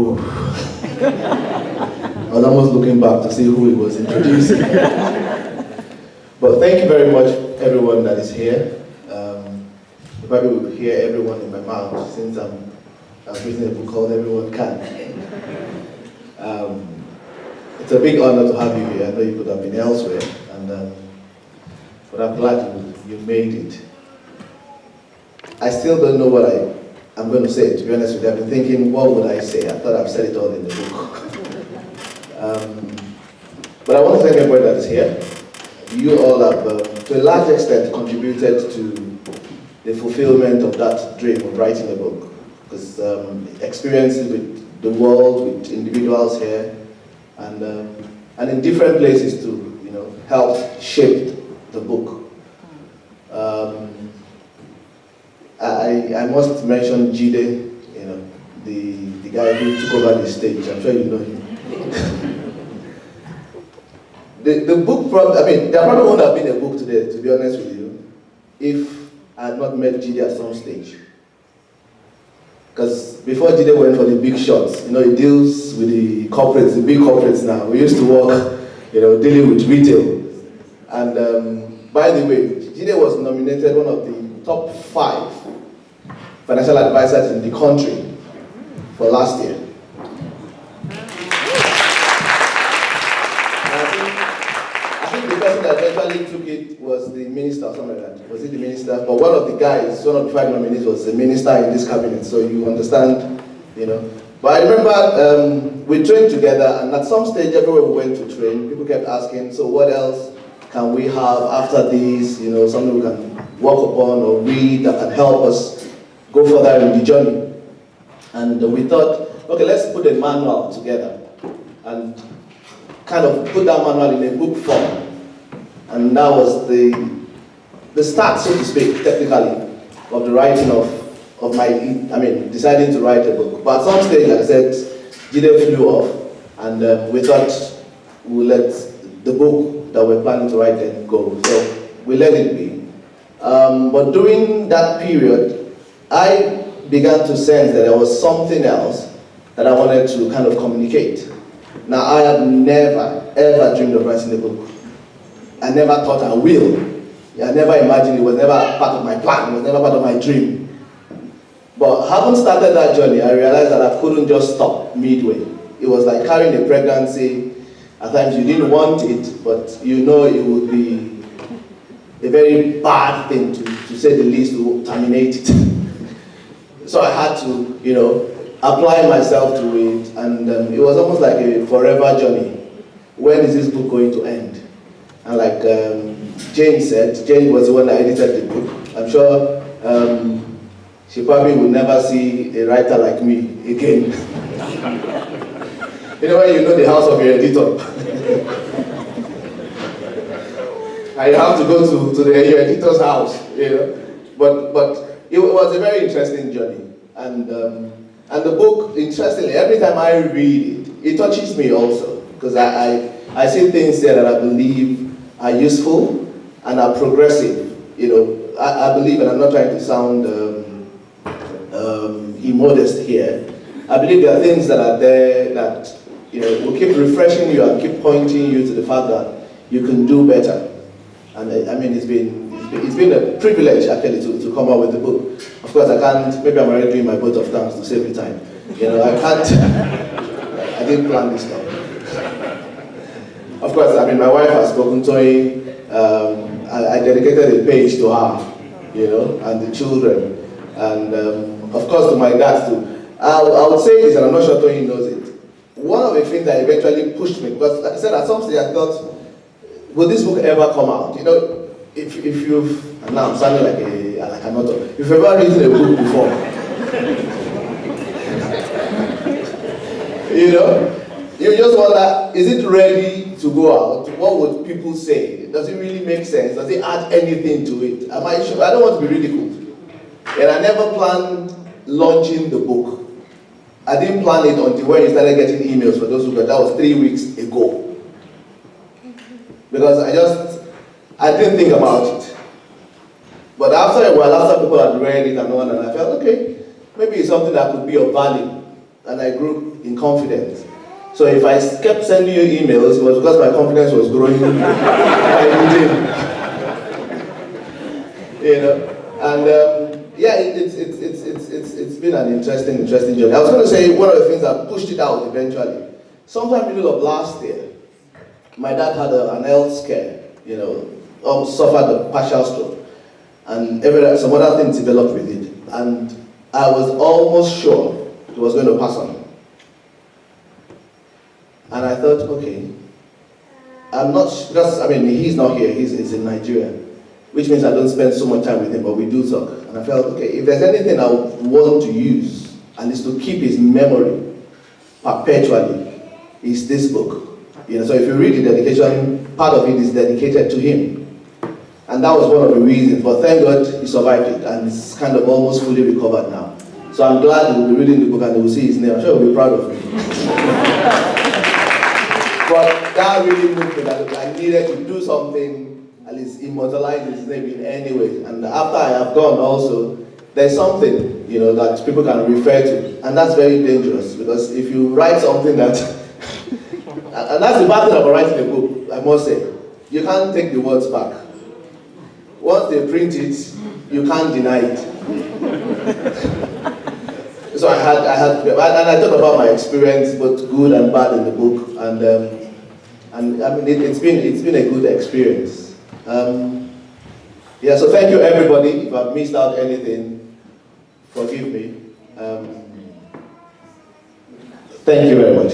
Ooh. I was almost looking back to see who he was introducing. But thank you very much, everyone that is here. You probably will hear everyone in my mouth since I've written a book called Everyone Can. It's a big honor to have you here. I know you could have been elsewhere, but I'm glad you made it. I still don't know what I'm going to say, to be honest with you. I've been thinking, what would I say? I thought I've said it all in the book. But I want to thank everybody that is here. You all have, to a large extent, contributed to the fulfillment of that dream of writing a book. Because experiences with the world, with individuals here, and in different places too, helped shape the book. I must mention Jide, the guy who took over the stage. I'm sure you know him. The book, there probably wouldn't have been a book today, to be honest with you, if I had not met Jide at some stage. Because before Jide went for the big shots, he deals with the corporates, the big corporates now. We used to work, dealing with retail. And by the way, Jide was nominated one of the top 5 financial advisors in the country for last year. I think the person that eventually took it was the minister or something like that. Was it the minister? But one of the guys, one of the 5 nominees was the minister in this cabinet, so you understand, But I remember we trained together, and at some stage everywhere we went to train, people kept asking, so what else can we have after this, something we can work upon or read that can help us go further in the journey. And we thought, okay, let's put a manual together and kind of put that manual in a book form. And that was the start, so to speak, technically, of the writing of my, deciding to write a book. But at some stage, like I said, Jide flew off, and we thought we'll let the book that we're planning to write then go. So we let it be. But during that period, I began to sense that there was something else that I wanted to kind of communicate. Now, I have never, ever dreamed of writing a book. I never thought I will. I never imagined it was never part of my plan. It was never part of my dream. But having started that journey, I realized that I couldn't just stop midway. It was like carrying a pregnancy. At times you didn't want it, but it would be a very bad thing to say the least, to terminate it. So I had to, apply myself to it, and it was almost like a forever journey. When is this book going to end? And like Jane said, Jane was the one that edited the book. I'm sure she probably will never see a writer like me again. When you know the house of your editor. And you have to go to your editor's house, But it was a very interesting journey. And the book, interestingly, every time I read it, it touches me also. Because I see things there that I believe are useful and are progressive. I believe, and I'm not trying to sound immodest here, I believe there are things that are there that will keep refreshing you and keep pointing you to the fact that you can do better. And it's been a privilege actually to come out with the book. Of course, I can't. Maybe I'm already doing my vote of thanks to save me time. I can't. I didn't plan this stuff. Of course, my wife has spoken to me. I dedicated a page to her, and the children, and of course to my dad too. I would say this, and I'm not sure Tony knows it. One of the things that eventually pushed me, because like I said, at some stage I thought, will this book ever come out? If you've, and now I'm sounding like an author, if you've ever written a book before, you just wonder, is it ready to go out? What would people say? Does it really make sense? Does it add anything to it? Am I sure? I don't want to be ridiculed. And I never planned launching the book. I didn't plan it until when you started getting emails for those who got, that was 3 weeks ago. Because I didn't think about it. But after a while, after people had read it and all, and I felt, okay, maybe it's something that could be of value. and I grew in confidence. So if I kept sending you emails, it was because my confidence was growing by within. You know, and yeah, it's been an interesting journey. I was going to say one of the things that pushed it out eventually. Sometime in the middle of last year, my dad had an health scare. You know, almost suffered a partial stroke, and some other things developed with it, and I was almost sure it was going to pass on. And I thought, okay, I'm not, because, I mean, he's not here, he's in Nigeria, which means I don't spend so much time with him, but we do talk. And I felt, okay, if there's anything I want to use, and is to keep his memory perpetually, is this book. You know, so if you read the dedication, part of it is dedicated to him. And that was one of the reasons, but thank God he survived it, and it's kind of almost fully recovered now. So I'm glad he will be reading the book and he will see his name. I'm sure he'll be proud of me. But that really moved me, that I needed to do something, at least immortalize his name in any way. And after I have gone also, there's something, you know, that people can refer to. And that's very dangerous, because if you write something that, and that's the bad thing about writing a book, I must say, you can't take the words back. Once they print it, you can't deny it. So I had, and I talked about my experience, both good and bad, in the book, and I mean it's been a good experience. Yeah, so thank you everybody. If I've missed out anything, forgive me. Thank you very much.